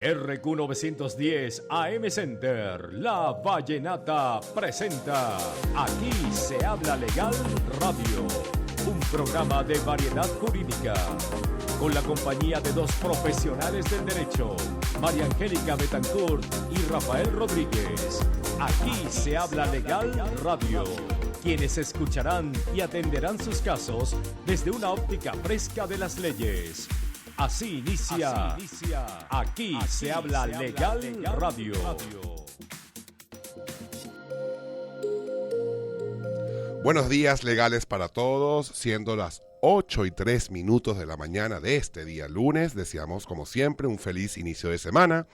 RQ 910 AM Center, La Vallenata presenta Aquí se habla legal radio, un programa de variedad jurídica, con la compañía de dos profesionales del derecho, María Angélica Betancourt y Rafael Rodríguez. Aquí se habla legal radio, quienes escucharán y atenderán sus casos desde una óptica fresca de las leyes. Así inicia. Aquí se habla legal radio. Buenos días legales para todos, siendo las 8:03 de la mañana de este día lunes. Deseamos como siempre un feliz inicio de semana.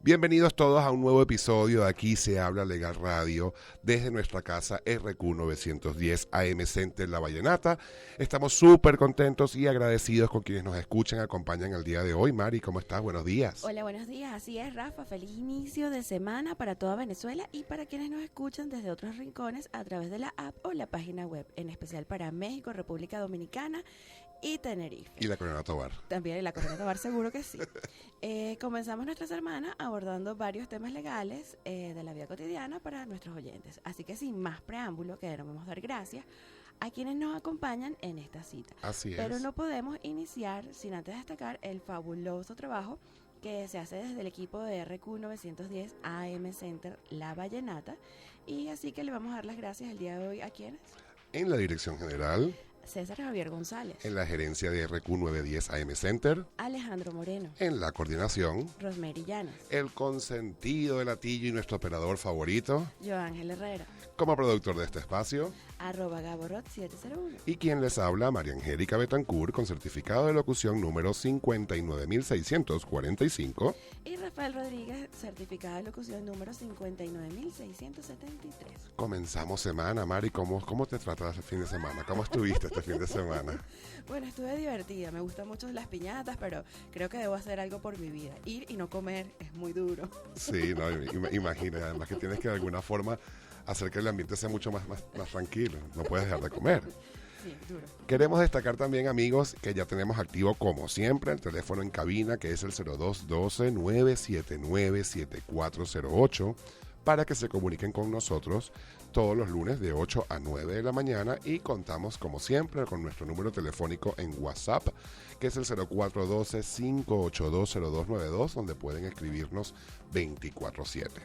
Bienvenidos todos a un nuevo episodio de Aquí se habla legal radio desde nuestra casa RQ 910 AM Center La Vallenata. Estamos súper contentos y agradecidos con quienes nos escuchan y acompañan el día de hoy. Mari, ¿cómo estás? Buenos días. Hola, buenos días. Así es, Rafa. Feliz inicio de semana para toda Venezuela y para quienes nos escuchan desde otros rincones a través de la app o la página web, en especial para México, República Dominicana y Tenerife. Y la Corona Tobar. También en la Corona Tobar, seguro que sí. Comenzamos nuestra semana abordando varios temas legales de la vida cotidiana para nuestros oyentes. Así que sin más preámbulo, queremos dar gracias a quienes nos acompañan en esta cita. Así es. Pero no podemos iniciar sin antes destacar el fabuloso trabajo que se hace desde el equipo de RQ 910 AM Center La Vallenata. Y así que le vamos a dar las gracias el día de hoy a quienes. En la dirección general, César Javier González. en la gerencia de RQ 910 AM Center, Alejandro Moreno. en la coordinación, Rosemary Llanas. el consentido de Latillo y nuestro operador favorito, Joángel Herrera. como productor de este espacio, @Gaborot 701. y quien les habla, María Angélica Betancourt, con certificado de locución número 59645. Y Rafael Rodríguez, certificado de locución número 59673. Comenzamos semana, Mari. ¿Cómo te tratas el fin de semana? ¿Cómo estuviste este fin de semana? Bueno, estuve divertida, me gustan mucho las piñatas, pero creo que debo hacer algo por mi vida. Ir y no comer es muy duro. Sí, no, imagina, además que tienes que de alguna forma hacer que el ambiente sea mucho más tranquilo. No puedes dejar de comer. Sí, duro. Queremos destacar también, amigos, que ya tenemos activo, como siempre, el teléfono en cabina, que es el 0212-979-7408, para que se comuniquen con nosotros todos los lunes de 8 a 9 de la mañana, y contamos, como siempre, con nuestro número telefónico en WhatsApp, que es el 0412-582-0292, donde pueden escribirnos 24/7.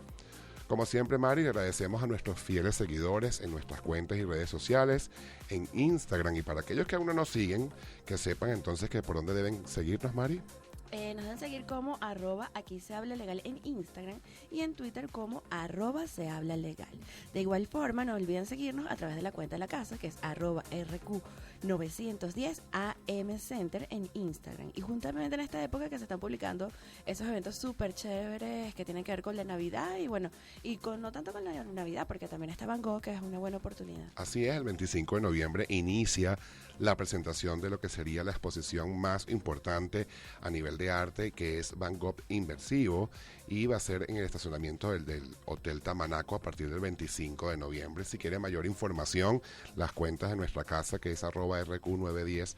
Como siempre, Mari, le agradecemos a nuestros fieles seguidores en nuestras cuentas y redes sociales, en Instagram. Y para aquellos que aún no nos siguen, que sepan entonces que por dónde deben seguirnos, Mari. Nos deben seguir como @aquí se habla legal en Instagram y en Twitter como @se habla legal. De igual forma, no olviden seguirnos a través de la cuenta de la casa, que es @RQ 910 AM Center en Instagram. Y juntamente en esta época que se están publicando esos eventos súper chéveres que tienen que ver con la Navidad y bueno, y con no tanto con la Navidad, porque también está Van Gogh, que es una buena oportunidad. Así es, el 25 de noviembre inicia la presentación de lo que sería la exposición más importante a nivel de arte, que es Van Gogh Inmersivo, y va a ser en el estacionamiento del Hotel Tamanaco a partir del 25 de noviembre. Si quiere mayor información, las cuentas de nuestra casa, que es @RQ910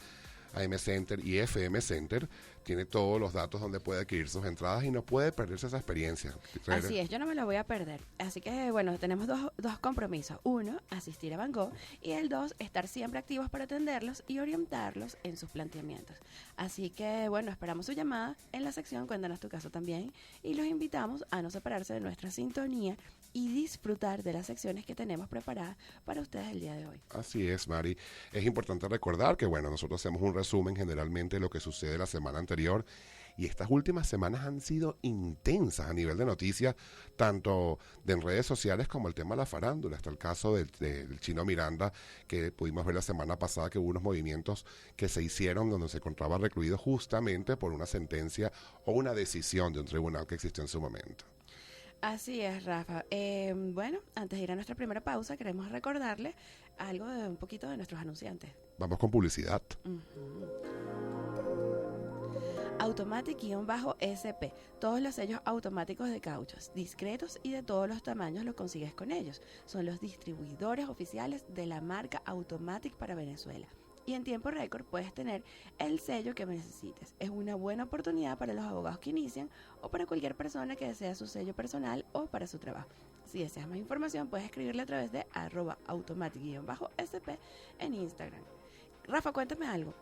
AM Center y FM Center, tiene todos los datos donde puede adquirir sus entradas y no puede perderse esa experiencia. Así es, yo no me lo voy a perder. Así que, bueno, tenemos dos compromisos. Uno, asistir a Van Gogh, y el dos, estar siempre activos para atenderlos y orientarlos en sus planteamientos. Así que, bueno, esperamos su llamada en la sección Cuéntanos tu caso también, y los invitamos a no separarse de nuestra sintonía y disfrutar de las secciones que tenemos preparadas para ustedes el día de hoy. Así es, Mari. Es importante recordar que, bueno, nosotros hacemos un resumen generalmente de lo que sucede la semana anterior, y estas últimas semanas han sido intensas a nivel de noticias, tanto de en redes sociales como el tema de la farándula. Está el caso del Chino Miranda, que pudimos ver la semana pasada que hubo unos movimientos que se hicieron donde se encontraba recluido justamente por una sentencia o una decisión de un tribunal que existió en su momento. Así es, Rafa. Bueno, antes de ir a nuestra primera pausa, queremos recordarle algo de un poquito de nuestros anunciantes. Vamos con publicidad. Automatic-SP, todos los sellos automáticos de cauchos, discretos y de todos los tamaños los consigues con ellos. Son los distribuidores oficiales de la marca Automatic para Venezuela. y en tiempo récord puedes tener el sello que necesites. Es una buena oportunidad para los abogados que inician o para cualquier persona que desea su sello personal o para su trabajo. Si deseas más información, puedes escribirle a través de @automatic_sp en Instagram. Rafa, cuéntame algo.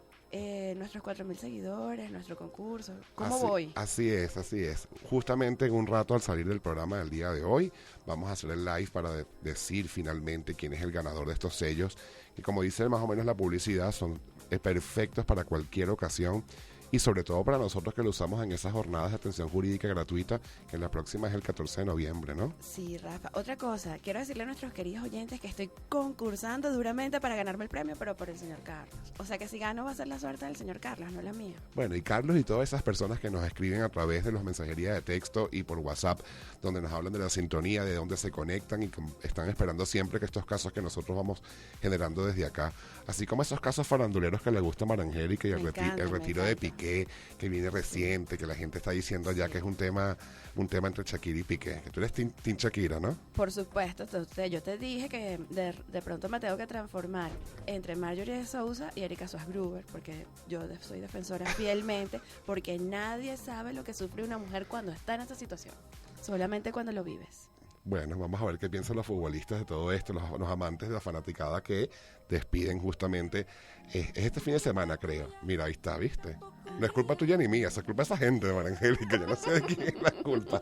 Nuestros 4.000 seguidores, nuestro concurso, ¿cómo voy? Así es. Justamente en un rato al salir del programa del día de hoy, vamos a hacer el live para decir finalmente quién es el ganador de estos sellos, que como dice más o menos la publicidad, son perfectos para cualquier ocasión y sobre todo para nosotros que lo usamos en esas jornadas de atención jurídica gratuita, que la próxima es el 14 de noviembre, ¿no? Sí, Rafa. Otra cosa, quiero decirle a nuestros queridos oyentes que estoy concursando duramente para ganarme el premio, pero por el señor Carlos. O sea que si gano va a ser la suerte del señor Carlos, no la mía. Bueno, y Carlos y todas esas personas que nos escriben a través de las mensajerías de texto y por WhatsApp, donde nos hablan de la sintonía, de dónde se conectan y que están esperando siempre que estos casos que nosotros vamos generando desde acá, así como esos casos faranduleros que le gusta a Marangélica y el retiro de Piqué, que viene reciente, que la gente está diciendo ya que es un tema entre Shakira y Piqué, que tú eres team Shakira, ¿no? Por supuesto, entonces yo te dije que de pronto me tengo que transformar entre Marjorie de Sousa y Erika Suárez-Gruber, porque yo soy defensora fielmente, porque nadie sabe lo que sufre una mujer cuando está en esa situación, solamente cuando lo vives. Bueno, vamos a ver qué piensan los futbolistas de todo esto, los amantes de la fanaticada que despiden justamente este fin de semana, creo. Mira, ahí está, ¿viste? No es culpa tuya ni mía, es culpa de esa gente de Marangélica, yo no sé de quién es la culpa.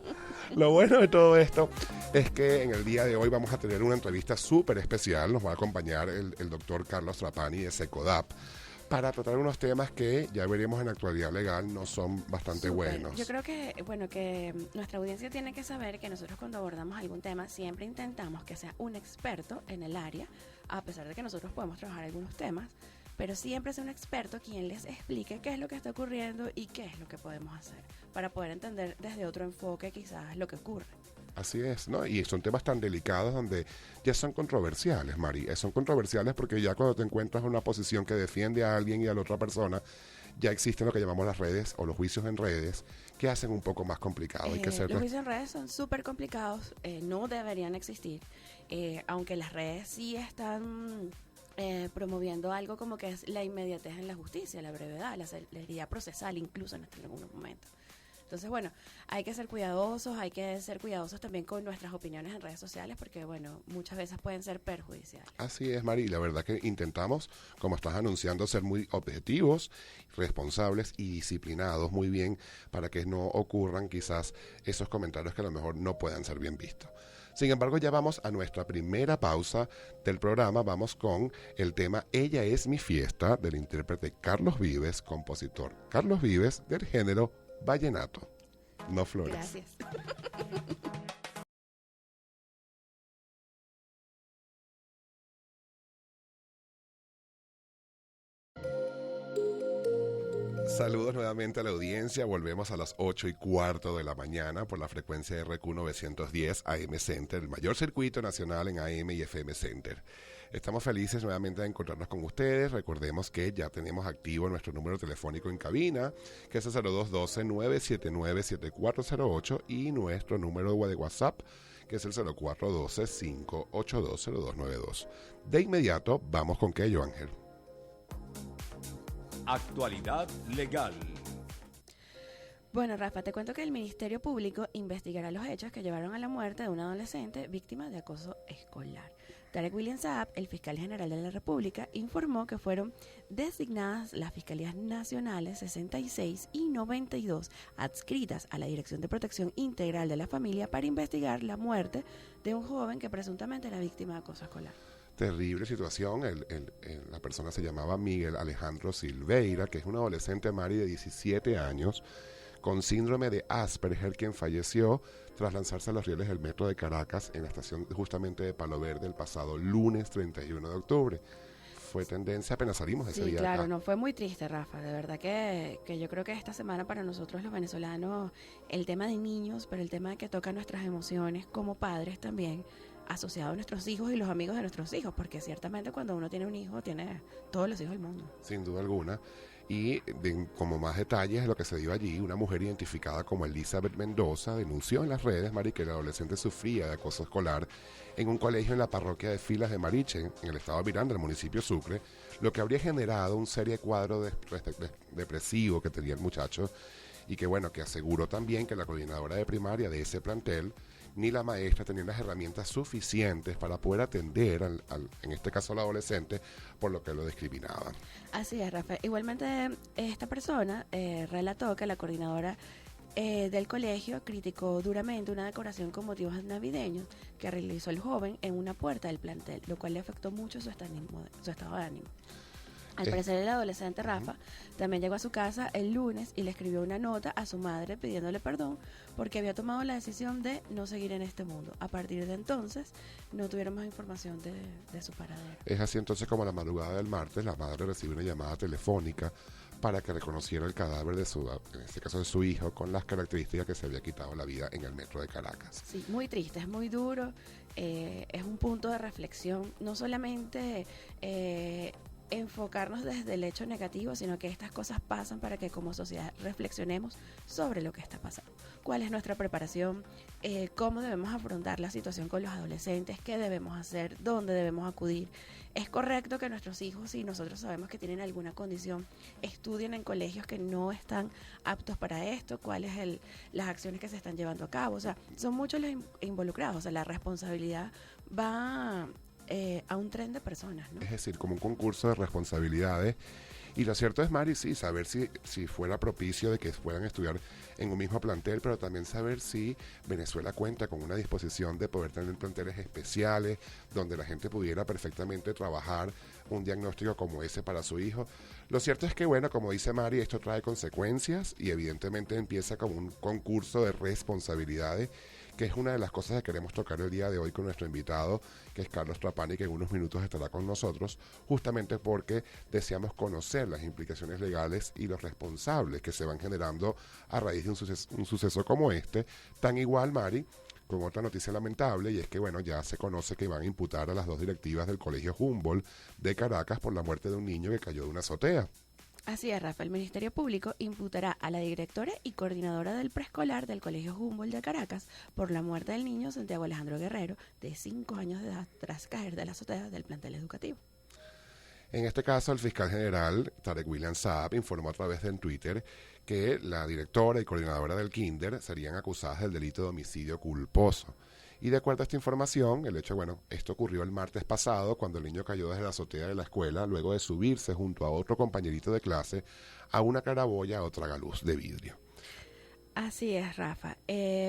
Lo bueno de todo esto es que en el día de hoy vamos a tener una entrevista súper especial, nos va a acompañar el doctor Carlos Trapani de Secodap, para tratar unos temas que ya veremos en actualidad legal no son bastante buenos. Yo creo que, que nuestra audiencia tiene que saber que nosotros cuando abordamos algún tema siempre intentamos que sea un experto en el área, a pesar de que nosotros podemos trabajar algunos temas, pero siempre es un experto quien les explique qué es lo que está ocurriendo y qué es lo que podemos hacer para poder entender desde otro enfoque quizás lo que ocurre. Así es, ¿no? Y son temas tan delicados donde ya son controversiales, Mari. Son controversiales porque ya cuando te encuentras en una posición que defiende a alguien y a la otra persona, ya existen lo que llamamos las redes o los juicios en redes que hacen un poco más complicado. Los juicios en redes son súper complicados, no deberían existir, aunque las redes sí están promoviendo algo como que es la inmediatez en la justicia, la brevedad, la celeridad procesal incluso en algunos momentos. Entonces, bueno, hay que ser cuidadosos también con nuestras opiniones en redes sociales porque, bueno, muchas veces pueden ser perjudiciales. Así es, Mari, la verdad que intentamos, como estás anunciando, ser muy objetivos, responsables y disciplinados muy bien para que no ocurran quizás esos comentarios que a lo mejor no puedan ser bien vistos. Sin embargo, ya vamos a nuestra primera pausa del programa. Vamos con el tema Ella es mi fiesta, del intérprete Carlos Vives, compositor Carlos Vives, del género vallenato, no flores. Gracias. Saludos nuevamente a la audiencia. Volvemos a las 8:15 de la mañana por la frecuencia RQ 910 AM Center, el mayor circuito nacional en AM y FM Center. Estamos felices nuevamente de encontrarnos con ustedes. Recordemos que ya tenemos activo nuestro número telefónico en cabina, que es el 0212-979-7408, y nuestro número de WhatsApp, que es el 0412-5820292. De inmediato, vamos con Kello Ángel. Actualidad legal. Bueno, Rafa, te cuento que el Ministerio Público investigará los hechos que llevaron a la muerte de un adolescente víctima de acoso escolar. Tarek William Saab, el fiscal general de la República, informó que fueron designadas las Fiscalías Nacionales 66 y 92 adscritas a la Dirección de Protección Integral de la Familia para investigar la muerte de un joven que presuntamente era víctima de acoso escolar. Terrible situación. La persona se llamaba Miguel Alejandro Silveira, que es un adolescente, Mari, de 17 años, con síndrome de Asperger, quien falleció tras lanzarse a los rieles del metro de Caracas en la estación justamente de Palo Verde el pasado lunes 31 de octubre. Fue tendencia, apenas salimos ese día. Sí, claro, acá. no fue muy triste, Rafa. De verdad que yo creo que esta semana para nosotros los venezolanos, el tema de niños, pero el tema de que toca nuestras emociones como padres también, asociado a nuestros hijos y los amigos de nuestros hijos, porque ciertamente cuando uno tiene un hijo, tiene todos los hijos del mundo. Sin duda alguna. Y como más detalles de lo que se dio allí, una mujer identificada como Elizabeth Mendoza denunció en las redes, Mari, que el adolescente sufría de acoso escolar en un colegio en la parroquia de Filas de Mariche, en el estado de Miranda, el municipio de Sucre, lo que habría generado un serio cuadro depresivo que tenía el muchacho, y que bueno, que aseguró también que la coordinadora de primaria de ese plantel ni la maestra tenían las herramientas suficientes para poder atender, en este caso al adolescente, por lo que lo discriminaban. Así es, Rafael. Igualmente, esta persona relató que la coordinadora del colegio criticó duramente una decoración con motivos navideños que realizó el joven en una puerta del plantel, lo cual le afectó mucho su estado de ánimo. Al parecer el adolescente Rafa también llegó a su casa el lunes y le escribió una nota a su madre pidiéndole perdón porque había tomado la decisión de no seguir en este mundo. A partir de entonces no tuvieron más información de su paradero. Es así entonces como a la madrugada del martes la madre recibió una llamada telefónica para que reconociera el cadáver de en este caso de su hijo, con las características que se había quitado la vida en el metro de Caracas. Sí, muy triste, es muy duro, es un punto de reflexión, no solamente enfocarnos desde el hecho negativo, sino que estas cosas pasan para que como sociedad reflexionemos sobre lo que está pasando. ¿Cuál es nuestra preparación? ¿Cómo debemos afrontar la situación con los adolescentes? ¿Qué debemos hacer? ¿Dónde debemos acudir? ¿Es correcto que nuestros hijos, si nosotros sabemos que tienen alguna condición, estudien en colegios que no están aptos para esto? ¿Cuáles las acciones que se están llevando a cabo? O sea, son muchos los involucrados. O sea, la responsabilidad va a un tren de personas, ¿no? Es decir, como un concurso de responsabilidades. Y lo cierto es, Mari, sí, saber si fuera propicio de que fueran a estudiar en un mismo plantel, pero también saber si Venezuela cuenta con una disposición de poder tener planteles especiales donde la gente pudiera perfectamente trabajar un diagnóstico como ese para su hijo. Lo cierto es que, bueno, como dice Mari, esto trae consecuencias y evidentemente empieza como un concurso de responsabilidades, que es una de las cosas que queremos tocar el día de hoy con nuestro invitado, que es Carlos Trapani, que en unos minutos estará con nosotros, justamente porque deseamos conocer las implicaciones legales y los responsables que se van generando a raíz de un suceso como este. Tan igual, Mari, con otra noticia lamentable, y es que, bueno, ya se conoce que van a imputar a las dos directivas del Colegio Humboldt de Caracas por la muerte de un niño que cayó de una azotea. Así es, Rafa. El Ministerio Público imputará a la directora y coordinadora del preescolar del Colegio Humboldt de Caracas por la muerte del niño Santiago Alejandro Guerrero, de 5 años de edad, tras caer de la azotea del plantel educativo. En este caso, el fiscal general, Tarek William Saab, informó a través de Twitter que la directora y coordinadora del kinder serían acusadas del delito de homicidio culposo. Y de acuerdo a esta información, el hecho, bueno, esto ocurrió el martes pasado cuando el niño cayó desde la azotea de la escuela luego de subirse junto a otro compañerito de clase a una claraboya o tragaluz de vidrio. Así es, Rafa.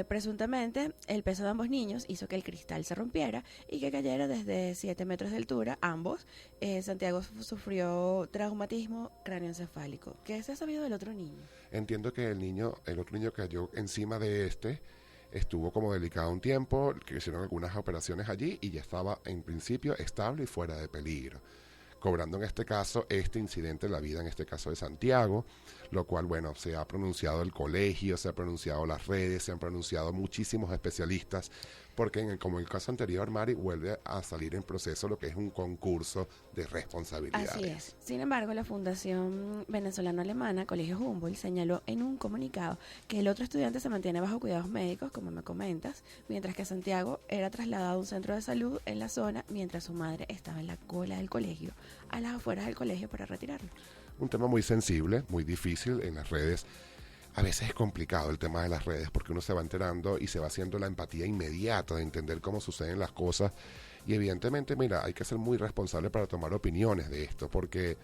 Presuntamente, el peso de ambos niños hizo que el cristal se rompiera y que cayera desde 7 metros de altura, ambos. Santiago sufrió traumatismo cráneoencefálico. ¿Qué se ha sabido del otro niño? Entiendo que el otro niño cayó encima de estuvo como delicado un tiempo, que hicieron algunas operaciones allí y ya estaba en principio estable y fuera de peligro, cobrando en este caso este incidente la vida, en este caso de Santiago, lo cual, bueno, se ha pronunciado el colegio, se ha pronunciado las redes, se han pronunciado muchísimos especialistas, porque como en el caso anterior, Mari, vuelve a salir en proceso lo que es un concurso de responsabilidades. Así es. Sin embargo, la Fundación Venezolano-Alemana Colegio Humboldt señaló en un comunicado que el otro estudiante se mantiene bajo cuidados médicos, como me comentas, mientras que Santiago era trasladado a un centro de salud en la zona, mientras su madre estaba en la cola del colegio, a las afueras del colegio para retirarlo. Un tema muy sensible, muy difícil en las redes. A veces es complicado el tema de las redes porque uno se va enterando y se va haciendo la empatía inmediata de entender cómo suceden las cosas. Y evidentemente, mira, hay que ser muy responsable para tomar opiniones de esto, porque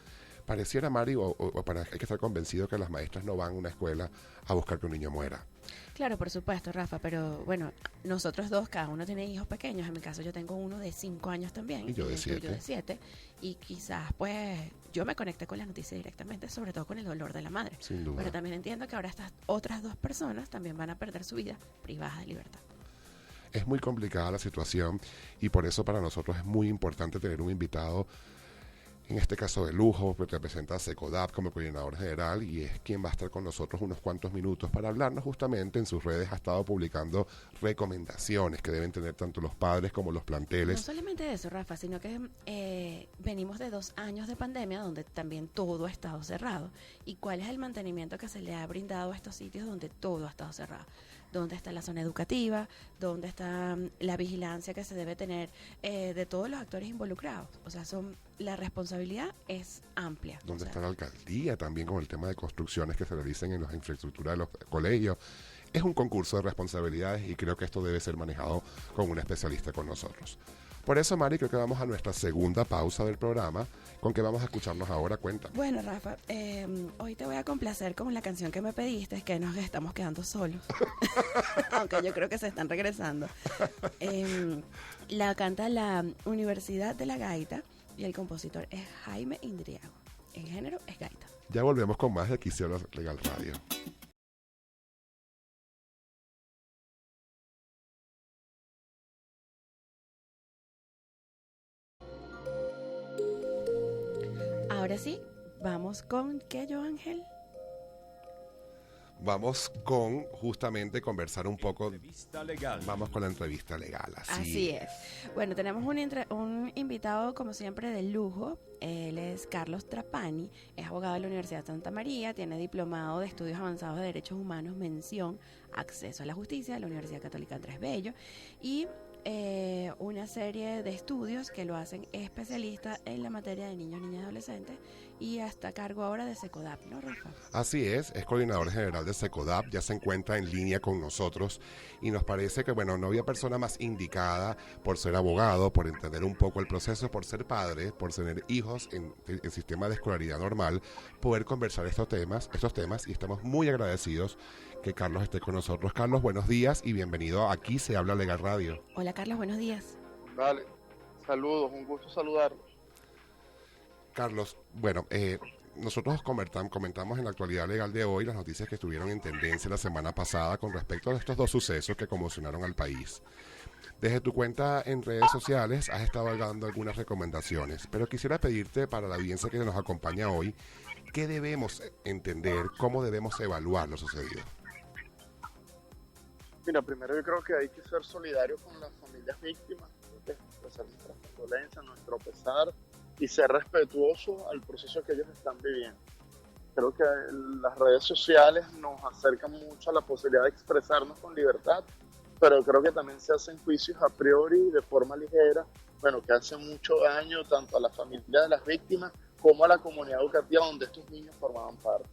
pareciera, Mari, hay que estar convencido que las maestras no van a una escuela a buscar que un niño muera. Claro, por supuesto, Rafa, pero bueno, nosotros dos, cada uno tiene hijos pequeños. En mi caso yo tengo uno de 5 años también. Y yo de 7. 7. Y quizás, pues, yo me conecté con la noticia directamente, sobre todo con el dolor de la madre. Sin duda. Pero también entiendo que ahora estas otras 2 personas también van a perder su vida privada de libertad. Es muy complicada la situación y por eso para nosotros es muy importante tener un invitado en este caso de lujo, que representa a SECODAP como coordinador general y es quien va a estar con nosotros unos cuantos minutos para hablarnos justamente. En sus redes ha estado publicando recomendaciones que deben tener tanto los padres como los planteles. No solamente eso, Rafa, sino que venimos de 2 años de pandemia donde también todo ha estado cerrado. ¿Y cuál es el mantenimiento que se le ha brindado a estos sitios donde todo ha estado cerrado? ¿Dónde está la zona educativa? ¿Dónde está la vigilancia que se debe tener de todos los actores involucrados? O sea, la responsabilidad es amplia. ¿Dónde está la alcaldía también con el tema de construcciones que se realicen en las infraestructuras de los colegios? Es un concurso de responsabilidades y creo que esto debe ser manejado con un especialista con nosotros. Por eso, Mari, creo que vamos a nuestra segunda pausa del programa, con que vamos a escucharnos ahora. Cuéntame. Bueno, Rafa, hoy te voy a complacer con la canción que me pediste, es que nos estamos quedando solos. Aunque yo creo que se están regresando. La canta la Universidad de la Gaita y el compositor es Jaime Indriago. El género es gaita. Ya volvemos con más de Aquí se habla legal radio. Ahora sí, vamos con ¿qué, yo, Ángel? Vamos con justamente conversar un poco. Entrevista legal. Vamos con la entrevista legal. Así es. Bueno, tenemos un invitado, como siempre, de lujo. Él es Carlos Trapani, es abogado de la Universidad de Santa María, tiene diplomado de Estudios Avanzados de Derechos Humanos, mención Acceso a la Justicia de la Universidad Católica Andrés Bello y una serie de estudios que lo hacen especialista en la materia de niños, niñas y adolescentes y hasta a cargo ahora de SECODAP, ¿no, Rafa? Así es coordinador general de SECODAP, ya se encuentra en línea con nosotros y nos parece que, bueno, no había persona más indicada por ser abogado, por entender un poco el proceso, por ser padre, por tener hijos en el sistema de escolaridad normal, poder conversar estos temas y estamos muy agradecidos que Carlos esté con nosotros. Carlos, buenos días y bienvenido a Aquí se habla legal radio. Hola, Carlos, buenos días. Vale, saludos, un gusto saludarlos. Carlos, bueno, nosotros comentamos en la actualidad legal de hoy las noticias que estuvieron en tendencia la semana pasada con respecto a estos 2 sucesos que conmocionaron al país. Desde tu cuenta en redes sociales has estado dando algunas recomendaciones, pero quisiera pedirte para la audiencia que nos acompaña hoy, ¿qué debemos entender, cómo debemos evaluar lo sucedido? Mira, primero yo creo que hay que ser solidarios con las familias víctimas, expresar nuestra condolencia, nuestro pesar y ser respetuosos al proceso que ellos están viviendo. Creo que las redes sociales nos acercan mucho a la posibilidad de expresarnos con libertad, pero creo que también se hacen juicios a priori de forma ligera, bueno, que hacen mucho daño tanto a la familia de las víctimas como a la comunidad educativa donde estos niños formaban parte.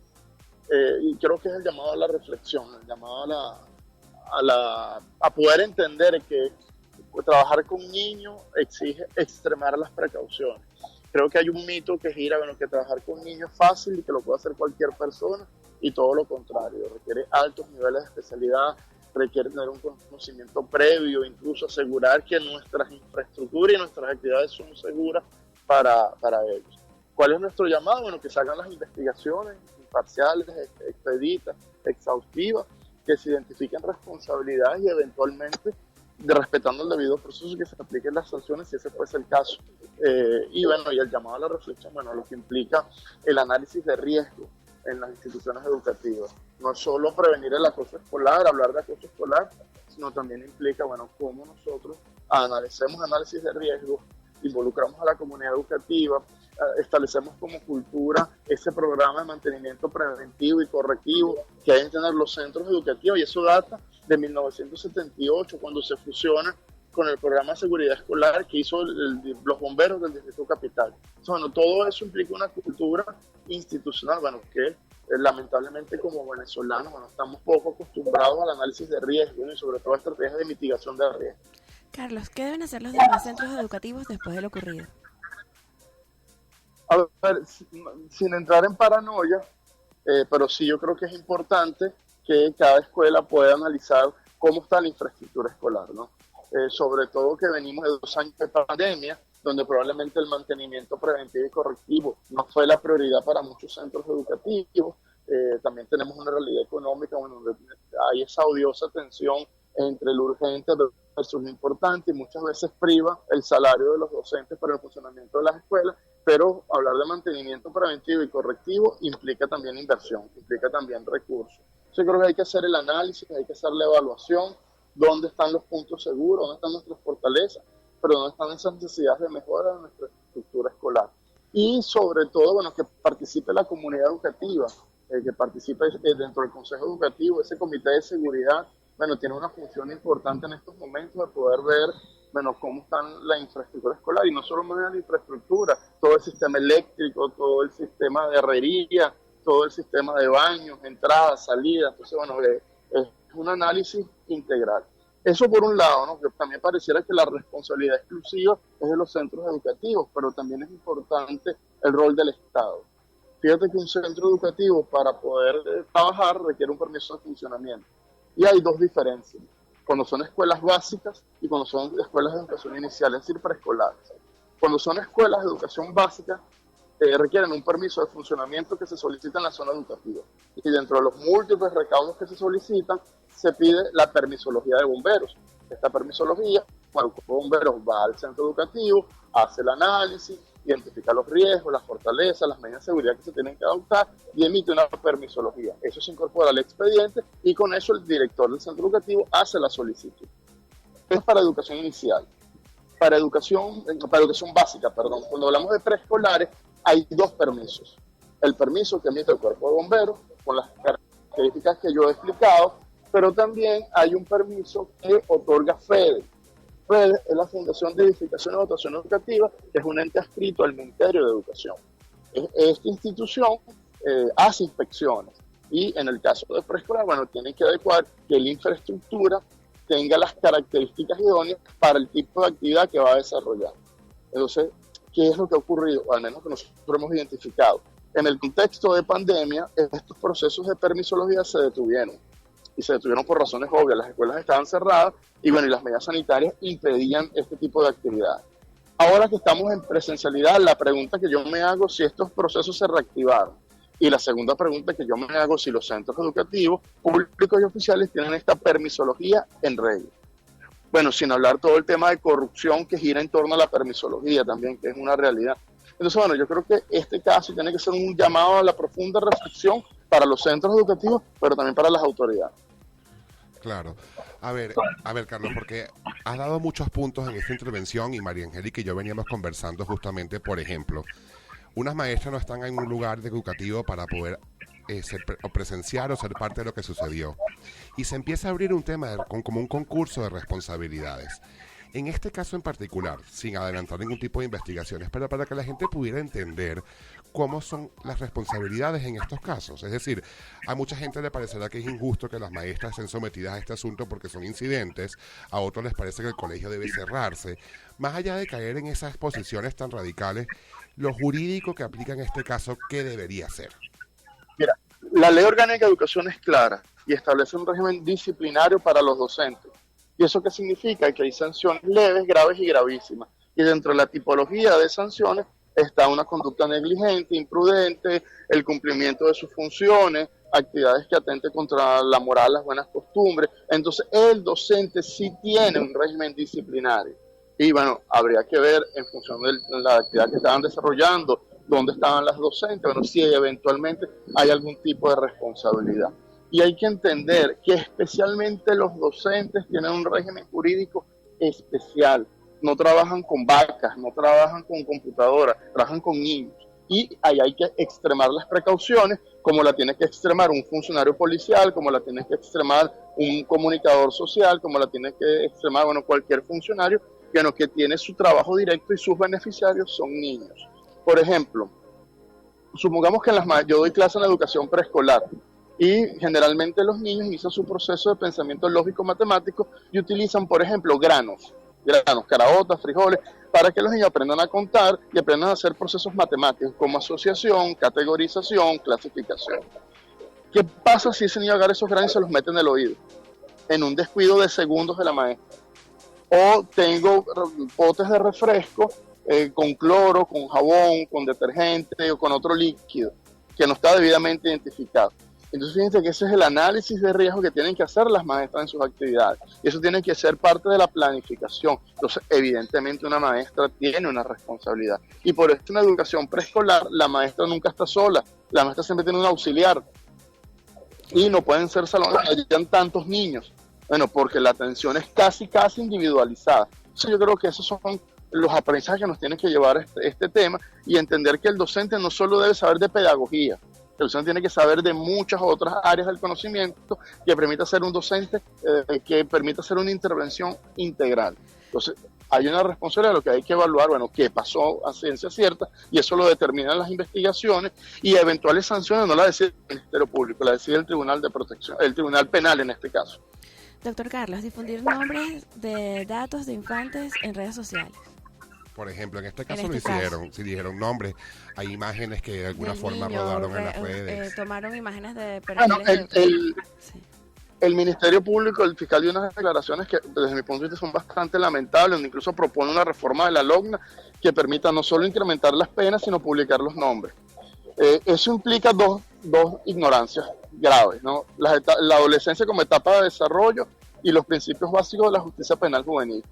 Y creo que es el llamado a la reflexión, el llamado a poder entender que trabajar con niños exige extremar las precauciones. Creo que hay un mito que gira, bueno, que trabajar con niños es fácil y que lo puede hacer cualquier persona, y todo lo contrario, requiere altos niveles de especialidad, requiere tener un conocimiento previo, incluso asegurar que nuestras infraestructuras y nuestras actividades son seguras para ellos. ¿Cuál es nuestro llamado? Bueno, que se hagan las investigaciones imparciales, expeditas, exhaustivas, que se identifiquen responsabilidades y eventualmente, respetando el debido proceso, que se apliquen las sanciones si ese fuese el caso. Y bueno, y el llamado a la reflexión, bueno, lo que implica el análisis de riesgo en las instituciones educativas. No es solo prevenir el acoso escolar, hablar de acoso escolar, sino también implica, bueno, cómo nosotros analicemos análisis de riesgo, involucramos a la comunidad educativa, establecemos como cultura ese programa de mantenimiento preventivo y correctivo que deben tener los centros educativos, y eso data de 1978, cuando se fusiona con el programa de seguridad escolar que hizo los bomberos del Distrito Capital. Entonces, bueno, todo eso implica una cultura institucional, bueno, que lamentablemente como venezolanos, bueno, estamos poco acostumbrados al análisis de riesgo, ¿no? Y sobre todo a estrategias de mitigación de riesgo. Carlos, ¿qué deben hacer los demás centros educativos después de lo ocurrido? A ver, sin entrar en paranoia, pero sí yo creo que es importante que cada escuela pueda analizar cómo está la infraestructura escolar, ¿no? Sobre todo que venimos de 2 años de pandemia, donde probablemente el mantenimiento preventivo y correctivo no fue la prioridad para muchos centros educativos. También tenemos una realidad económica, bueno, donde hay esa odiosa tensión entre lo urgente versus lo importante, y muchas veces priva el salario de los docentes para el funcionamiento de las escuelas, pero hablar de mantenimiento preventivo y correctivo implica también inversión, implica también recursos. Yo creo que hay que hacer el análisis, hay que hacer la evaluación, dónde están los puntos seguros, dónde están nuestras fortalezas, pero dónde están esas necesidades de mejora de nuestra estructura escolar. Y sobre todo, bueno, que participe la comunidad educativa, que participe dentro del consejo educativo, ese comité de seguridad, bueno, tiene una función importante en estos momentos de poder ver, bueno, cómo está la infraestructura escolar, y no solo la infraestructura, todo el sistema eléctrico, todo el sistema de herrería, todo el sistema de baños, entradas, salidas. Entonces, bueno, es un análisis integral. Eso por un lado, ¿no? Que también pareciera que la responsabilidad exclusiva es de los centros educativos, pero también es importante el rol del Estado. Fíjate que un centro educativo para poder trabajar requiere un permiso de funcionamiento. Y hay dos diferencias, cuando son escuelas básicas y cuando son escuelas de educación inicial, es decir, preescolares. Cuando son escuelas de educación básica, requieren un permiso de funcionamiento que se solicita en la zona educativa. Y dentro de los múltiples recaudos que se solicitan, se pide la permisología de bomberos. Esta permisología, cuando el bombero va al centro educativo, hace el análisis, identifica los riesgos, las fortalezas, las medidas de seguridad que se tienen que adoptar y emite una permisología. Eso se incorpora al expediente y con eso el director del centro educativo hace la solicitud. Es para educación inicial. Para educación básica, perdón. Cuando hablamos de preescolares, hay dos permisos. El permiso que emite el cuerpo de bomberos, con las características que yo he explicado, pero también hay un permiso que otorga FEDE. FEDE es la Fundación de Edificación y Dotación Educativa, que es un ente adscrito al Ministerio de Educación. Esta institución hace inspecciones y en el caso de preescolar, bueno, tiene que adecuar que la infraestructura tenga las características idóneas para el tipo de actividad que va a desarrollar. Entonces, ¿qué es lo que ha ocurrido? O al menos que nosotros hemos identificado. En el contexto de pandemia, estos procesos de permisología se detuvieron. Y se detuvieron por razones obvias. Las escuelas estaban cerradas y bueno, y las medidas sanitarias impedían este tipo de actividades. Ahora que estamos en presencialidad, la pregunta que yo me hago es si estos procesos se reactivaron. Y la segunda pregunta que yo me hago es si los centros educativos, públicos y oficiales tienen esta permisología en regla. Bueno, sin hablar todo el tema de corrupción que gira en torno a la permisología también, que es una realidad. Entonces, bueno, yo creo que este caso tiene que ser un llamado a la profunda reflexión para los centros educativos, pero también para las autoridades. Claro. A ver, Carlos, porque has dado muchos puntos en esta intervención y María Angélica y yo veníamos conversando justamente, por ejemplo, unas maestras no están en un lugar educativo para poder presenciar o ser parte de lo que sucedió. Y se empieza a abrir un tema como un concurso de responsabilidades. En este caso en particular, sin adelantar ningún tipo de investigaciones, pero para que la gente pudiera entender cómo son las responsabilidades en estos casos. Es decir, a mucha gente le parecerá que es injusto que las maestras estén sometidas a este asunto porque son incidentes, a otros les parece que el colegio debe cerrarse. Más allá de caer en esas posiciones tan radicales, lo jurídico que aplica en este caso, ¿qué debería ser? Mira, la Ley Orgánica de Educación es clara y establece un régimen disciplinario para los docentes. ¿Y eso qué significa? Que hay sanciones leves, graves y gravísimas. Y dentro de la tipología de sanciones está una conducta negligente, imprudente, el cumplimiento de sus funciones, actividades que atenten contra la moral, las buenas costumbres. Entonces, el docente sí tiene un régimen disciplinario. Y bueno, habría que ver en función de la actividad que estaban desarrollando, dónde estaban las docentes, bueno, si eventualmente hay algún tipo de responsabilidad. Y hay que entender que especialmente los docentes tienen un régimen jurídico especial. No trabajan con vacas, no trabajan con computadoras, trabajan con niños. Y ahí hay que extremar las precauciones, como la tiene que extremar un funcionario policial, como la tiene que extremar un comunicador social, como la tiene que extremar, bueno, cualquier funcionario que tiene su trabajo directo y sus beneficiarios son niños. Por ejemplo, supongamos que yo doy clase en educación preescolar y generalmente los niños inician su proceso de pensamiento lógico-matemático y utilizan, por ejemplo, granos, caraotas, frijoles, para que los niños aprendan a contar y aprendan a hacer procesos matemáticos como asociación, categorización, clasificación. ¿Qué pasa si ese niño agarra esos granos y se los mete en el oído? En un descuido de segundos de la maestra. O tengo potes de refresco con cloro, con jabón, con detergente o con otro líquido que no está debidamente identificado. Entonces fíjense que ese es el análisis de riesgo que tienen que hacer las maestras en sus actividades. Y eso tiene que ser parte de la planificación. Entonces, evidentemente una maestra tiene una responsabilidad. Y por eso en la educación preescolar, la maestra nunca está sola. La maestra siempre tiene un auxiliar. Y no pueden ser salones donde hayan tantos niños. Bueno, porque la atención es casi individualizada. Entonces yo creo que esos son los aprendizajes que nos tienen que llevar este tema y entender que el docente no solo debe saber de pedagogía, el docente tiene que saber de muchas otras áreas del conocimiento que permita ser un docente, que permita hacer una intervención integral. Entonces, hay una responsabilidad de lo que hay que evaluar, bueno, qué pasó a ciencia cierta, y eso lo determinan las investigaciones, y eventuales sanciones no las decide el Ministerio Público, las decide el Tribunal de Protección, el Tribunal Penal en este caso. Doctor Carlos, difundir nombres de datos de infantes en redes sociales. Por ejemplo, en este caso lo hicieron, si dijeron nombres, hay imágenes que de alguna forma rodaron en las redes. Tomaron imágenes de perfiles. Bueno, el Ministerio Público, el fiscal dio unas declaraciones que desde mi punto de vista son bastante lamentables, donde incluso propone una reforma de la LOGNA que permita no solo incrementar las penas, sino publicar los nombres. Eso implica dos ignorancias graves, ¿no? La adolescencia como etapa de desarrollo y los principios básicos de la justicia penal juvenil.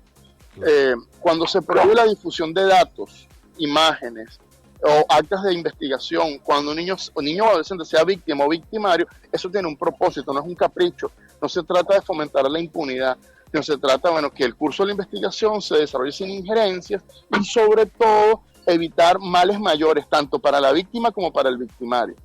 Cuando se prohíbe la difusión de datos, imágenes o actas de investigación, cuando un niño o adolescente sea víctima o victimario, eso tiene un propósito, no es un capricho. No se trata de fomentar la impunidad, sino se trata, bueno, que el curso de la investigación se desarrolle sin injerencias y sobre todo evitar males mayores, tanto para la víctima como para el victimario.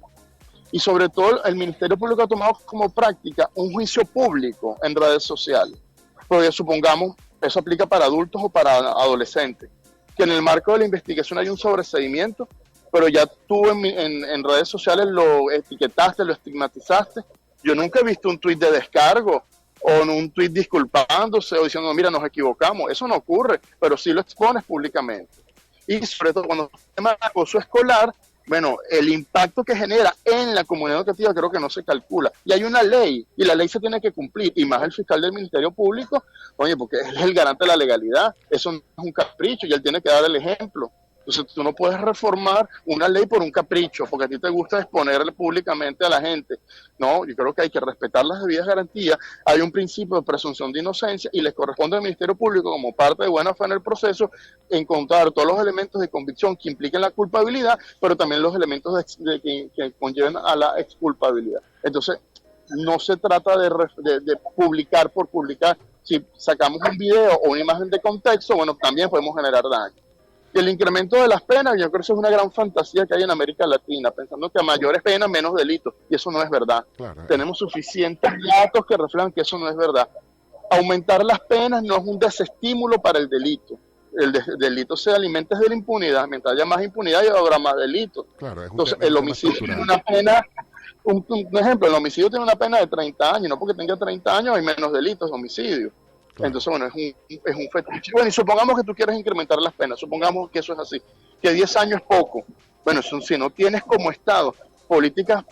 Y sobre todo el Ministerio Público ha tomado como práctica un juicio público en redes sociales. Porque supongamos, eso aplica para adultos o para adolescentes, que en el marco de la investigación hay un sobreseimiento, pero ya tú en redes sociales lo etiquetaste, lo estigmatizaste. Yo nunca he visto un tuit de descargo o un tuit disculpándose o diciendo, mira, nos equivocamos. Eso no ocurre, pero sí lo expones públicamente. Y sobre todo cuando el tema de acoso escolar, bueno, el impacto que genera en la comunidad educativa creo que no se calcula. Y hay una ley, y la ley se tiene que cumplir, y más el fiscal del Ministerio Público, oye, porque él es el garante de la legalidad, eso no es un capricho, y él tiene que dar el ejemplo. Entonces tú no puedes reformar una ley por un capricho, porque a ti te gusta exponerle públicamente a la gente. No, yo creo que hay que respetar las debidas garantías. Hay un principio de presunción de inocencia y les corresponde al Ministerio Público, como parte de buena fe en el proceso, encontrar todos los elementos de convicción que impliquen la culpabilidad, pero también los elementos que conlleven a la exculpabilidad. Entonces, no se trata de publicar por publicar. Si sacamos un video o una imagen de contexto, bueno, también podemos generar daño. Y el incremento de las penas, yo creo que eso es una gran fantasía que hay en América Latina, pensando que a mayores penas, menos delitos, y eso no es verdad. Claro. Tenemos suficientes datos que reflejan que eso no es verdad. Aumentar las penas no es un desestímulo para el delito. El delito se alimenta de la impunidad, mientras haya más impunidad habrá más delitos. Claro, entonces el homicidio tiene una pena, un ejemplo, el homicidio tiene una pena de 30 años, no porque tenga 30 años hay menos delitos de homicidio. Claro. Entonces, bueno, es un fetiche. Bueno, y supongamos que tú quieres incrementar las penas, supongamos que eso es así, que 10 años es poco. Bueno, si no tienes como Estado políticas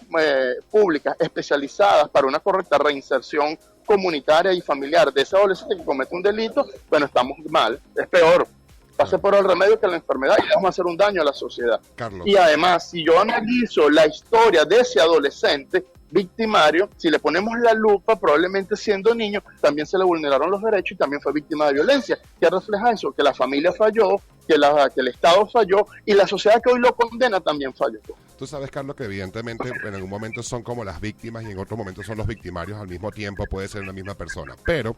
públicas especializadas para una correcta reinserción comunitaria y familiar de ese adolescente que comete un delito, bueno, estamos mal, es peor. Pase por el remedio que la enfermedad y vamos a hacer un daño a la sociedad. Carlos. Y además, si yo analizo la historia de ese adolescente victimario, si le ponemos la lupa, probablemente siendo niño, también se le vulneraron los derechos y también fue víctima de violencia. ¿Qué refleja eso? Que la familia falló, que el Estado falló y la sociedad que hoy lo condena también falló. Tú sabes, Carlos, que evidentemente en algún momento son como las víctimas y en otro momento son los victimarios al mismo tiempo, puede ser una misma persona, pero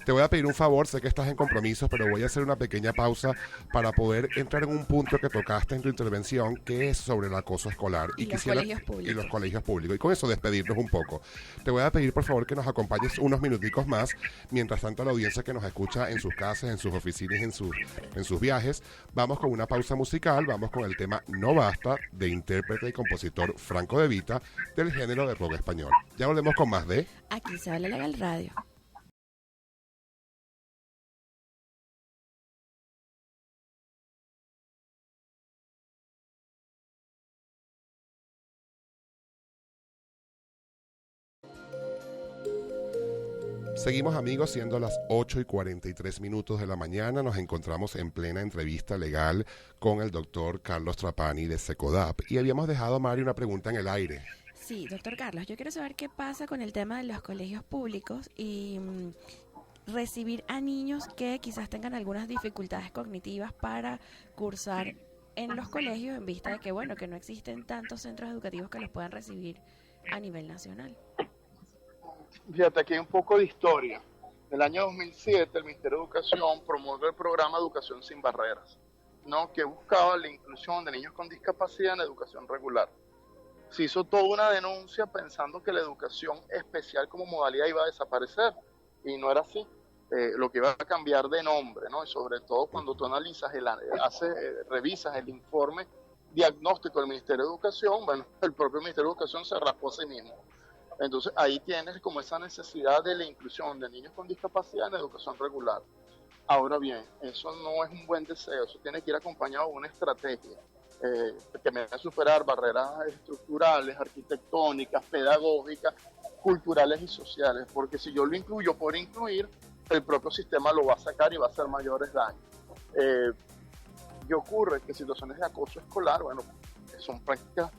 te voy a pedir un favor, sé que estás en compromisos, pero voy a hacer una pequeña pausa para poder entrar en un punto que tocaste en tu intervención, que es sobre el acoso escolar y los colegios públicos. Y con eso despedirnos un poco. Te voy a pedir, por favor, que nos acompañes unos minuticos más, mientras tanto la audiencia que nos escucha en sus casas, en sus oficinas, en sus viajes. Vamos con una pausa musical, vamos con el tema No Basta, de intérprete y compositor Franco De Vita, del género de rock español. Ya volvemos con más de Aquí se habla legal radio. Seguimos, amigos, siendo las 8:43 de la mañana. Nos encontramos en plena entrevista legal con el doctor Carlos Trapani de SECODAP y habíamos dejado, Mario, una pregunta en el aire. Sí, doctor Carlos, yo quiero saber qué pasa con el tema de los colegios públicos y recibir a niños que quizás tengan algunas dificultades cognitivas para cursar en los colegios en vista de que, bueno, que no existen tantos centros educativos que los puedan recibir a nivel nacional. Fíjate, aquí hay un poco de historia. En el año 2007 el Ministerio de Educación promulgó el programa Educación sin Barreras, ¿no? Que buscaba la inclusión de niños con discapacidad en educación regular. Se hizo toda una denuncia pensando que la educación especial como modalidad iba a desaparecer, y no era así. Lo que iba a cambiar de nombre, ¿no? Y sobre todo cuando tú analizas, revisas el informe diagnóstico del Ministerio de Educación, bueno, el propio Ministerio de Educación se raspó a sí mismo. Entonces ahí tienes como esa necesidad de la inclusión de niños con discapacidad en educación regular. Ahora bien, eso no es un buen deseo, eso tiene que ir acompañado de una estrategia que me va a superar barreras estructurales, arquitectónicas, pedagógicas, culturales y sociales, porque si yo lo incluyo por incluir, el propio sistema lo va a sacar y va a hacer mayores daños. ¿Qué ocurre? Que situaciones de acoso escolar, bueno, son prácticas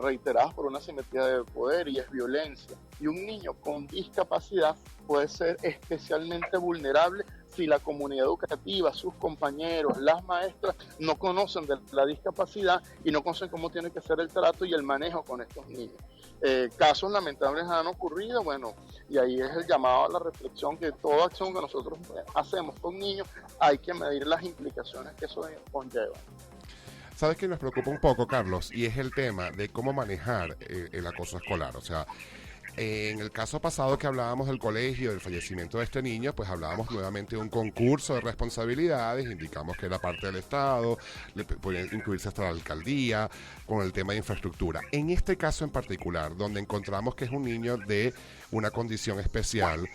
reiteradas por una asimetría de poder y es violencia. Y un niño con discapacidad puede ser especialmente vulnerable si la comunidad educativa, sus compañeros, las maestras no conocen de la discapacidad y no conocen cómo tiene que ser el trato y el manejo con estos niños. Casos lamentables han ocurrido, bueno, y ahí es el llamado a la reflexión que toda acción que nosotros hacemos con niños hay que medir las implicaciones que eso conlleva. ¿Sabes qué nos preocupa un poco, Carlos? Y es el tema de cómo manejar el acoso escolar. O sea, en el caso pasado que hablábamos del colegio, del fallecimiento de este niño, pues hablábamos nuevamente de un concurso de responsabilidades, indicamos que era parte del Estado, podía incluirse hasta la alcaldía, con el tema de infraestructura. En este caso en particular, donde encontramos que es un niño de una condición especial,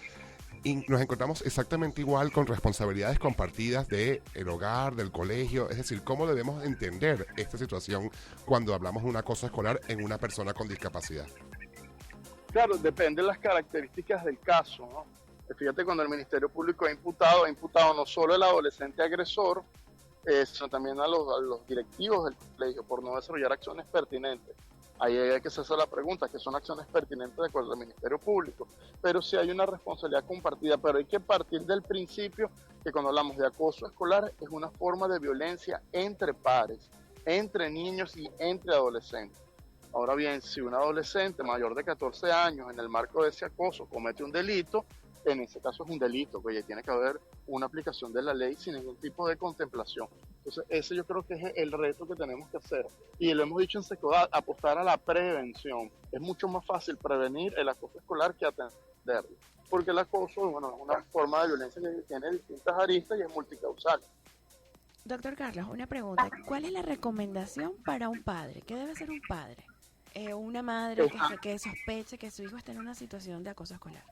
y nos encontramos exactamente igual con responsabilidades compartidas del hogar, del colegio, es decir, cómo debemos entender esta situación cuando hablamos de un acoso escolar en una persona con discapacidad. Claro, depende de las características del caso, ¿no? Fíjate, cuando el Ministerio Público ha imputado no solo al adolescente agresor, sino también a los directivos del colegio por no desarrollar acciones pertinentes. Ahí hay que hacerse la pregunta, que son acciones pertinentes de acuerdo al Ministerio Público. Pero sí hay una responsabilidad compartida, pero hay que partir del principio que cuando hablamos de acoso escolar es una forma de violencia entre pares, entre niños y entre adolescentes. Ahora bien, si un adolescente mayor de 14 años en el marco de ese acoso comete un delito, en ese caso es un delito, pues tiene que haber una aplicación de la ley sin ningún tipo de contemplación. Entonces, ese yo creo que es el reto que tenemos que hacer. Y lo hemos dicho en Secodad, apostar a la prevención. Es mucho más fácil prevenir el acoso escolar que atenderlo. Porque el acoso, bueno, es una forma de violencia que tiene distintas aristas y es multicausal. Doctor Carlos, una pregunta. ¿Cuál es la recomendación para un padre? ¿Qué debe hacer un padre? Una madre que sospeche que su hijo está en una situación de acoso escolar.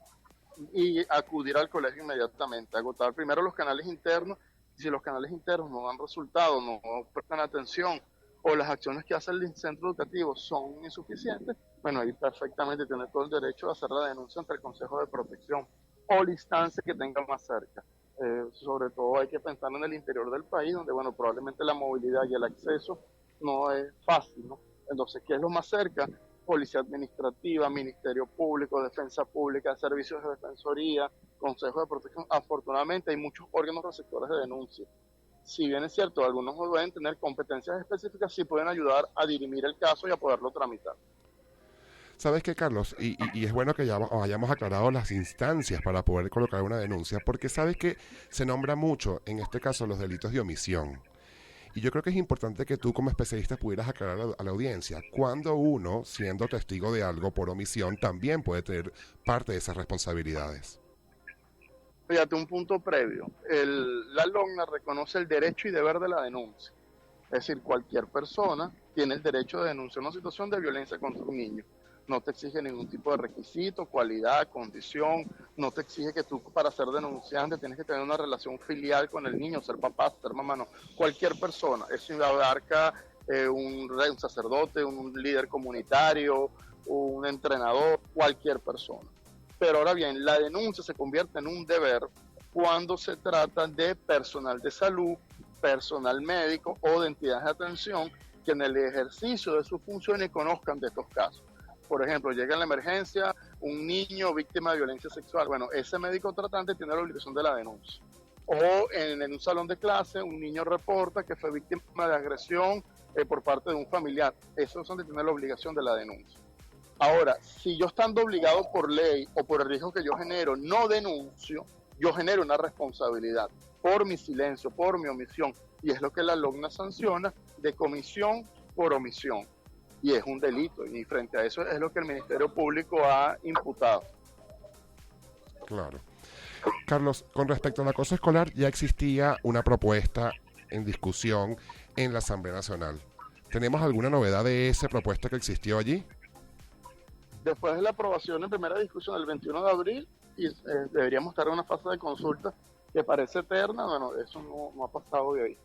Y acudir al colegio inmediatamente, agotar primero los canales internos. Si los canales internos no dan resultado, no prestan atención o las acciones que hace el centro educativo son insuficientes, bueno, ahí perfectamente tiene todo el derecho a hacer la denuncia ante el Consejo de Protección o la instancia que tenga más cerca. Sobre todo hay que pensar en el interior del país, donde, bueno, probablemente la movilidad y el acceso no es fácil, ¿no? Entonces, ¿qué es lo más cerca? Policía Administrativa, Ministerio Público, Defensa Pública, Servicios de Defensoría, Consejo de Protección. Afortunadamente hay muchos órganos receptores de denuncia. Si bien es cierto, algunos no deben tener competencias específicas, sí pueden ayudar a dirimir el caso y a poderlo tramitar. ¿Sabes qué, Carlos? Y es bueno que ya hayamos aclarado las instancias para poder colocar una denuncia, porque sabes que se nombra mucho, en este caso, los delitos de omisión. Y yo creo que es importante que tú como especialista pudieras aclarar a la audiencia cuando uno, siendo testigo de algo por omisión, también puede tener parte de esas responsabilidades. Fíjate, un punto previo. La LOGNA reconoce el derecho y deber de la denuncia. Es decir, cualquier persona tiene el derecho de denunciar una situación de violencia contra un niño. No te exige ningún tipo de requisito, cualidad, condición. No te exige que tú, para ser denunciante, tienes que tener una relación filial con el niño, ser papá, ser mamá, no. Cualquier persona. Eso abarca un sacerdote, un líder comunitario, un entrenador, cualquier persona. Pero ahora bien, la denuncia se convierte en un deber cuando se trata de personal de salud, personal médico o de entidades de atención que en el ejercicio de sus funciones conozcan de estos casos. por ejemplo, llega en la emergencia un niño víctima de violencia sexual. Bueno, ese médico tratante tiene la obligación de la denuncia. O en un salón de clase, un niño reporta que fue víctima de agresión por parte de un familiar. Eso es donde tiene la obligación de la denuncia. Ahora, si yo estando obligado por ley o por el riesgo que yo genero, no denuncio, yo genero una responsabilidad por mi silencio, por mi omisión. Y es lo que la LOGNA sanciona de comisión por omisión. Y es un delito. Y frente a eso es lo que el Ministerio Público ha imputado. Claro. Carlos, con respecto al acoso escolar, ya existía una propuesta en discusión en la Asamblea Nacional. ¿Tenemos alguna novedad de esa propuesta que existió allí? Después de la aprobación en primera discusión el 21 de abril, y deberíamos estar en una fase de consulta que parece eterna, bueno, eso no ha pasado de ahí.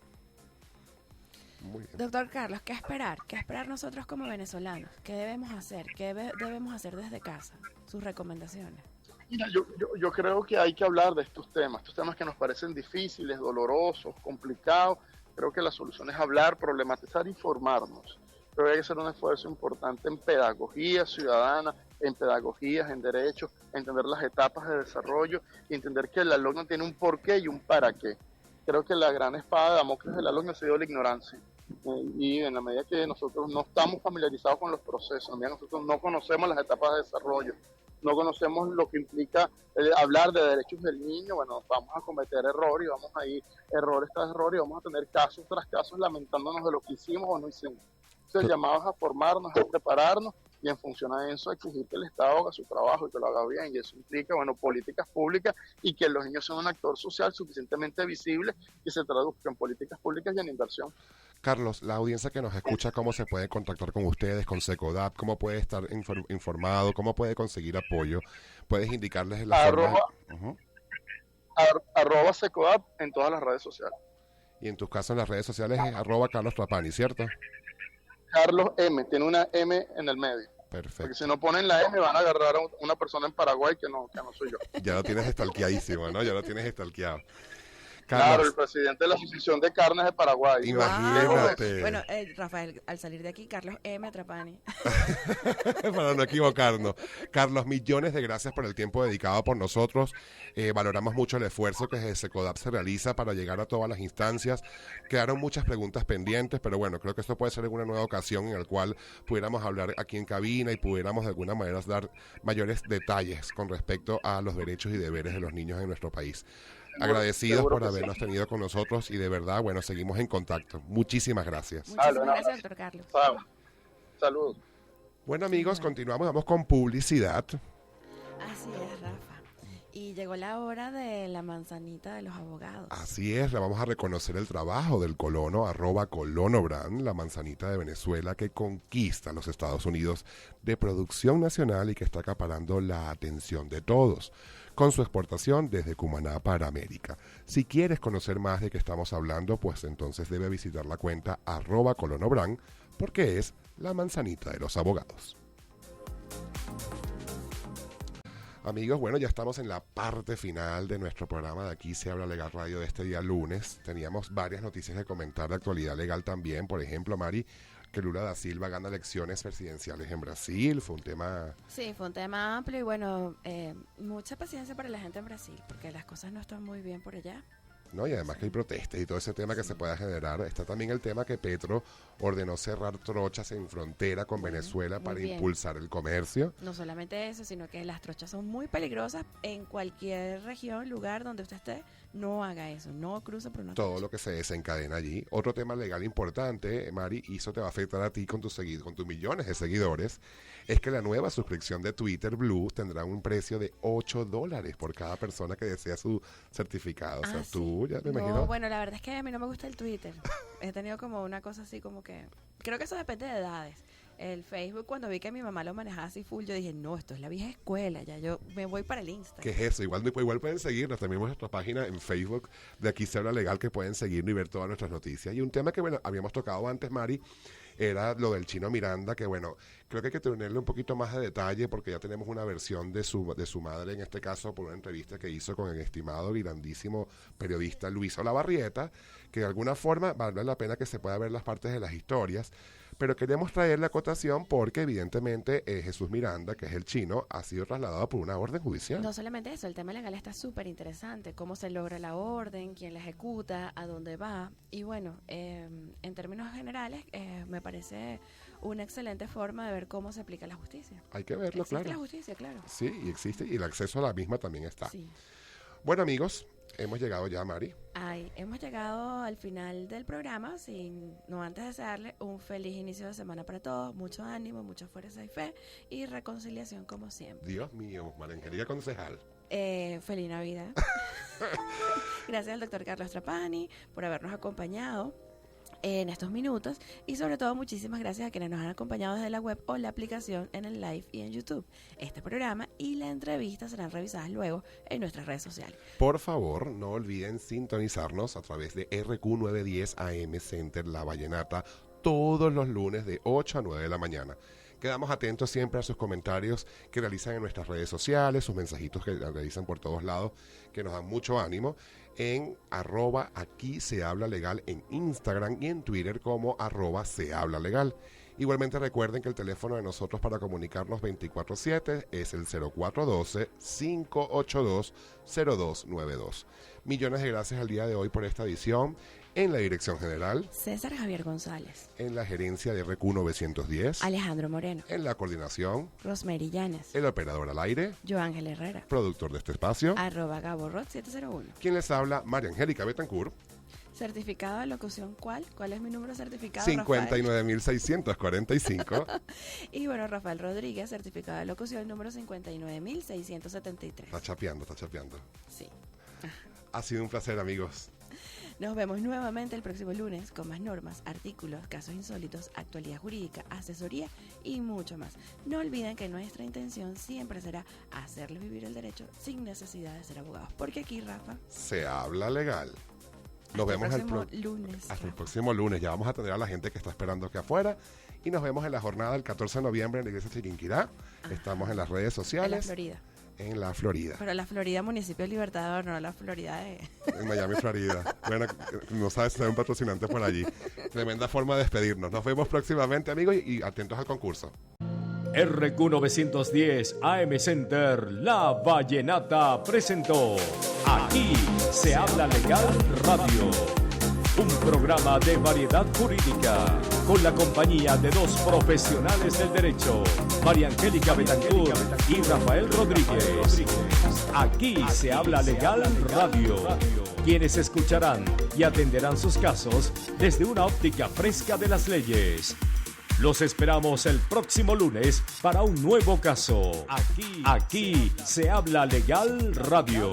Muy bien. Doctor Carlos, ¿qué esperar? ¿Qué esperar nosotros como venezolanos? ¿Qué debemos hacer? ¿Qué debemos hacer desde casa? Sus recomendaciones. Mira, yo creo que hay que hablar de estos temas que nos parecen difíciles, dolorosos, complicados. Creo que la solución es hablar, problematizar, informarnos. Creo que hay que hacer un esfuerzo importante en pedagogía ciudadana, en pedagogías, en derechos, entender las etapas de desarrollo y entender que la LOGNA tiene un porqué y un para qué. Creo que la gran espada de Damocles de la LOGNA ha sido la ignorancia. Y en la medida que nosotros no estamos familiarizados con los procesos, en la medida que nosotros no conocemos las etapas de desarrollo, no conocemos lo que implica hablar de derechos del niño, bueno, vamos a cometer errores y vamos a ir errores tras errores y vamos a tener casos tras casos lamentándonos de lo que hicimos o no hicimos. Entonces, llamados a formarnos, a prepararnos y en función a eso exigir que el Estado haga su trabajo y que lo haga bien. Y eso implica, bueno, políticas públicas y que los niños sean un actor social suficientemente visible y se traduzca en políticas públicas y en inversión. Carlos, la audiencia que nos escucha, ¿cómo se puede contactar con ustedes, con SECODAP? ¿Cómo puede estar informado? ¿Cómo puede conseguir apoyo? ¿Puedes indicarles la forma? Arroba SECODAP en todas las redes sociales. Y en tus casos en las redes sociales es arroba Carlos Trapani, ¿cierto? Carlos M, tiene una M en el medio. Perfecto. Porque si no ponen la M van a agarrar a una persona en Paraguay que no soy yo. Ya lo tienes estalqueadísimo, ¿no? Ya lo tienes estalqueado. Carlos, claro, el Carlos, presidente de la Asociación de Carnes de Paraguay. Imagínate. Bueno, Rafael, al salir de aquí, Carlos M. Trapani. Para no equivocarnos. Carlos, millones de gracias por el tiempo dedicado por nosotros. Valoramos mucho el esfuerzo que SECODAP se realiza para llegar a todas las instancias. Quedaron muchas preguntas pendientes, pero bueno, creo que esto puede ser en una nueva ocasión en la cual pudiéramos hablar aquí en cabina y pudiéramos de alguna manera dar mayores detalles con respecto a los derechos y deberes de los niños en nuestro país. Agradecidos por habernos tenido con nosotros y de verdad, bueno, seguimos en contacto. Muchísimas gracias. Muchísimas gracias, doctor Carlos. Saludos. Bueno, amigos, continuamos, vamos con publicidad. Así es, Rafa. Y llegó la hora de la manzanita de los abogados. Así es, le vamos a reconocer el trabajo del colono, @colonobrand, la manzanita de Venezuela que conquista los Estados Unidos de producción nacional y que está acaparando la atención de todos, con su exportación desde Cumaná para América. Si quieres conocer más de qué estamos hablando, pues entonces debe visitar la cuenta @colonobrand, porque es la manzanita de los abogados. Amigos, bueno, ya estamos en la parte final de nuestro programa de Aquí se habla legal radio de este día lunes. Teníamos varias noticias que comentar de actualidad legal también. Por ejemplo, Mari, que Lula da Silva gana elecciones presidenciales en Brasil. Fue un tema... Sí, fue un tema amplio y bueno, mucha paciencia para la gente en Brasil, porque las cosas no están muy bien por allá. ¿No? Y además que hay protestas y todo ese tema que se pueda generar. Está también el tema que Petro ordenó cerrar trochas en frontera con Venezuela para impulsar el comercio. No solamente eso, sino que las trochas son muy peligrosas en cualquier región, lugar donde usted esté. No haga eso, no cruce por una trocha. Todo lo que se desencadena allí. Otro tema legal importante, Mari, y eso te va a afectar a ti con tus millones de seguidores, es que la nueva suscripción de Twitter Blue tendrá un precio de $8 por cada persona que desea su certificado. O sea, tú ya me imagino. No, bueno, la verdad es que a mí no me gusta el Twitter. He tenido como una cosa así como que... Creo que eso depende de edades. El Facebook, cuando vi que mi mamá lo manejaba así full, yo dije, no, esto es la vieja escuela, ya yo me voy para el Instagram. ¿Qué es eso? Igual pueden seguirnos, también nuestra página en Facebook de Aquí se habla legal, que pueden seguirnos y ver todas nuestras noticias. Y un tema que, bueno, habíamos tocado antes, Mari, era lo del Chino Miranda, que bueno, creo que hay que tenerle un poquito más de detalle porque ya tenemos una versión de su madre, en este caso por una entrevista que hizo con el estimado y grandísimo periodista Luis Olavarrieta, que de alguna forma vale la pena que se pueda ver las partes de las historias, Pero queremos traer la acotación porque evidentemente Jesús Miranda, que es el chino, ha sido trasladado por una orden judicial. No solamente eso, el tema legal está súper interesante. Cómo se logra la orden, quién la ejecuta, a dónde va. Y bueno, en términos generales, me parece una excelente forma de ver cómo se aplica la justicia. Hay que verlo, Existe claro. la justicia, claro. Sí, y existe, y el acceso a la misma también está. Sí. Bueno, amigos, hemos llegado ya, Mari. Ay, hemos llegado al final del programa, no antes desearle un feliz inicio de semana para todos, mucho ánimo, mucha fuerza y fe y reconciliación como siempre. Dios mío, María Angélica Concejal. Feliz Navidad. Gracias al doctor Carlos Trapani por habernos acompañado en estos minutos y sobre todo muchísimas gracias a quienes nos han acompañado desde la web o la aplicación en el live y en YouTube. Este programa y la entrevista serán revisadas luego en nuestras redes sociales. Por favor, no olviden sintonizarnos a través de RQ910 AM Center La Vallenata todos los lunes de 8 a 9 de la mañana. Quedamos atentos siempre a sus comentarios que realizan en nuestras redes sociales, sus mensajitos que realizan por todos lados, que nos dan mucho ánimo, en @aquí se habla legal en Instagram y en Twitter como @se habla legal. Igualmente recuerden que el teléfono de nosotros para comunicarnos 24/7 es el 0412-582-0292. Millones de gracias al día de hoy por esta edición. En la dirección general, César Javier González. en la gerencia de RQ 910, Alejandro Moreno. en la coordinación, Rosemary Llanes. el operador al aire, Joángel Herrera. productor de este espacio, @GaboRod 701. quien les habla, María Angélica Betancourt, Certificado de locución, ¿cuál? ¿Cuál es mi número certificado? Rafael? 59.645. Y bueno, Rafael Rodríguez, certificado de locución número 59.673. Está chapeando. Sí. Ha sido un placer, amigos. Nos vemos nuevamente el próximo lunes con más normas, artículos, casos insólitos, actualidad jurídica, asesoría y mucho más. No olviden que nuestra intención siempre será hacerles vivir el derecho sin necesidad de ser abogados. Porque aquí, Rafa, Se habla legal. Nos hasta vemos el próximo lunes. hasta el Rafa. próximo lunes. Ya vamos a tener a la gente que está esperando aquí afuera. Y nos vemos en la jornada del 14 de noviembre en la iglesia Chiquinquirá. Estamos en las redes En la sociales. Florida. En la Florida. Pero la Florida, municipio Libertador, no la Florida de... En Miami, Florida. Bueno, no sabes si hay un patrocinante por allí. Tremenda forma de despedirnos. Nos vemos próximamente, amigos, y atentos al concurso. RQ 910 AM Center La Vallenata presentó Aquí se habla legal radio. Un programa de variedad jurídica con la compañía de dos profesionales del derecho, María Angélica Betancourt y Rafael Rodríguez. Aquí se habla legal radio, quienes escucharán y atenderán sus casos desde una óptica fresca de las leyes. Los esperamos el próximo lunes para un nuevo caso. Aquí se habla legal radio.